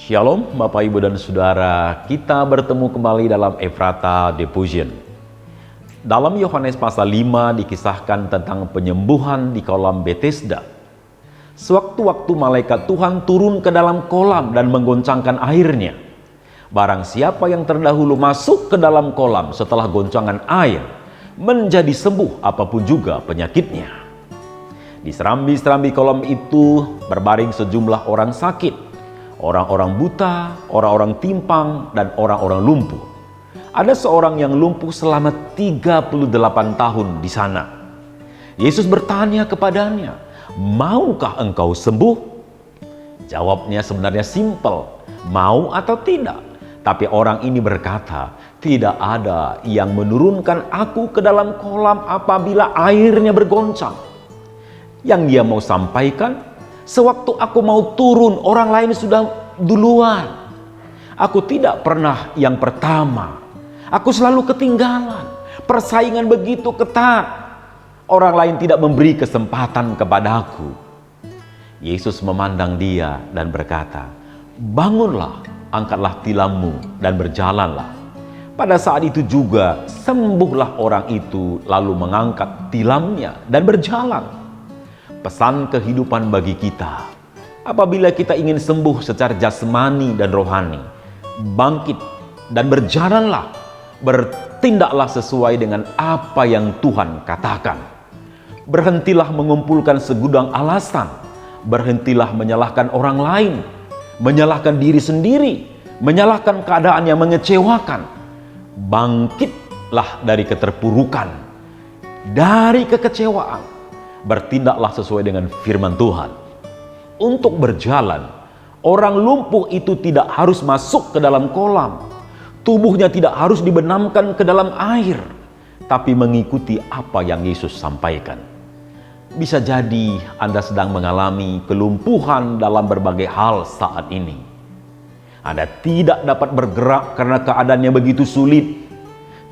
Shalom Bapak Ibu dan Saudara, kita bertemu kembali dalam Ephrata Devotion. Dalam Yohanes pasal 5 dikisahkan tentang penyembuhan di kolam Bethesda. Sewaktu-waktu malaikat Tuhan turun ke dalam kolam dan menggoncangkan airnya. Barang siapa yang terdahulu masuk ke dalam kolam setelah goncangan air, menjadi sembuh apapun juga penyakitnya. Di serambi-serambi kolam itu berbaring sejumlah orang sakit. Orang-orang buta, orang-orang timpang, dan orang-orang lumpuh. Ada seorang yang lumpuh selama 38 tahun di sana. Yesus bertanya kepadanya, "Maukah engkau sembuh?" Jawabnya sebenarnya simpel, mau atau tidak. Tapi orang ini berkata, "Tidak ada yang menurunkan aku ke dalam kolam apabila airnya bergoncang." Yang dia mau sampaikan, sewaktu aku mau turun, orang lain sudah duluan. Aku tidak pernah yang pertama. Aku selalu ketinggalan. Persaingan begitu ketat. Orang lain tidak memberi kesempatan kepadaku. Yesus memandang dia dan berkata, "Bangunlah, angkatlah tilammu dan berjalanlah." Pada saat itu juga sembuhlah orang itu, lalu mengangkat tilamnya dan berjalan. Pesan kehidupan bagi kita, apabila kita ingin sembuh secara jasmani dan rohani, bangkit dan berjalanlah, bertindaklah sesuai dengan apa yang Tuhan katakan. Berhentilah mengumpulkan segudang alasan, berhentilah menyalahkan orang lain, menyalahkan diri sendiri, menyalahkan keadaan yang mengecewakan. Bangkitlah dari keterpurukan, dari kekecewaan. Bertindaklah sesuai dengan firman Tuhan. Untuk berjalan, orang lumpuh itu tidak harus masuk ke dalam kolam. Tubuhnya tidak harus dibenamkan ke dalam air, tapi mengikuti apa yang Yesus sampaikan. Bisa jadi Anda sedang mengalami kelumpuhan dalam berbagai hal saat ini. Anda tidak dapat bergerak karena keadaannya begitu sulit.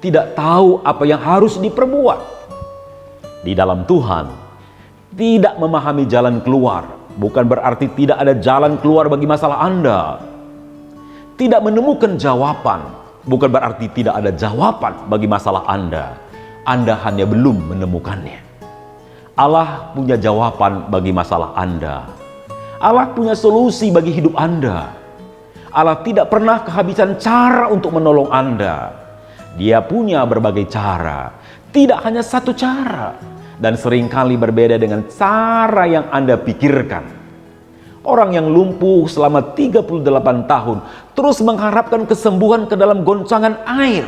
Tidak tahu apa yang harus diperbuat. Di dalam Tuhan, tidak memahami jalan keluar bukan berarti tidak ada jalan keluar bagi masalah Anda. Tidak menemukan jawaban bukan berarti tidak ada jawaban bagi masalah Anda. Anda hanya belum menemukannya. Allah punya jawaban bagi masalah Anda. Allah punya solusi bagi hidup Anda. Allah tidak pernah kehabisan cara untuk menolong Anda. Dia punya berbagai cara, tidak hanya satu cara. Dan seringkali berbeda dengan cara yang Anda pikirkan. Orang yang lumpuh selama 38 tahun terus mengharapkan kesembuhan ke dalam goncangan air.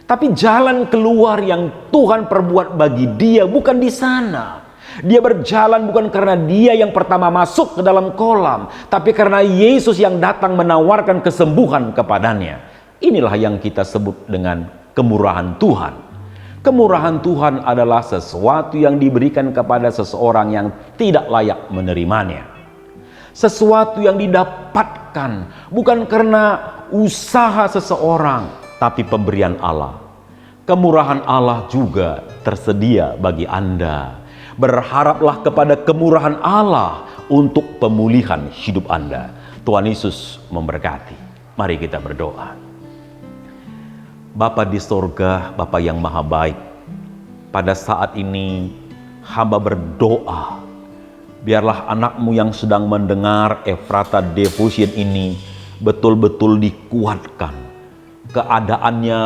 Tapi jalan keluar yang Tuhan perbuat bagi dia bukan di sana. Dia berjalan bukan karena dia yang pertama masuk ke dalam kolam, tapi karena Yesus yang datang menawarkan kesembuhan kepadanya. Inilah yang kita sebut dengan kemurahan Tuhan. Kemurahan Tuhan adalah sesuatu yang diberikan kepada seseorang yang tidak layak menerimanya. Sesuatu yang didapatkan bukan karena usaha seseorang, tapi pemberian Allah. Kemurahan Allah juga tersedia bagi Anda. Berharaplah kepada kemurahan Allah untuk pemulihan hidup Anda. Tuhan Yesus memberkati. Mari kita berdoa. Bapa di sorga, Bapa yang maha baik, pada saat ini hamba berdoa, biarlah anakmu yang sedang mendengar Ephrata Devotion ini betul-betul dikuatkan. Keadaannya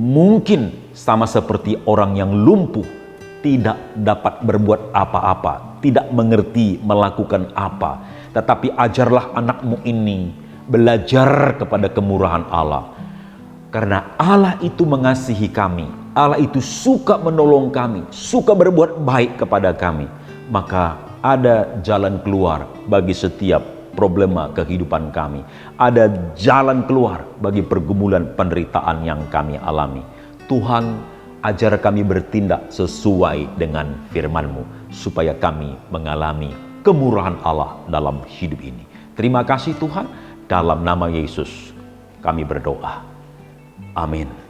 mungkin sama seperti orang yang lumpuh, tidak dapat berbuat apa-apa, tidak mengerti melakukan apa. Tetapi ajarlah anakmu ini belajar kepada kemurahan Allah. Karena Allah itu mengasihi kami, Allah itu suka menolong kami, suka berbuat baik kepada kami. Maka ada jalan keluar bagi setiap problema kehidupan kami. Ada jalan keluar bagi pergumulan penderitaan yang kami alami. Tuhan, ajar kami bertindak sesuai dengan firman-Mu, supaya kami mengalami kemurahan Allah dalam hidup ini. Terima kasih Tuhan, dalam nama Yesus kami berdoa. Amin.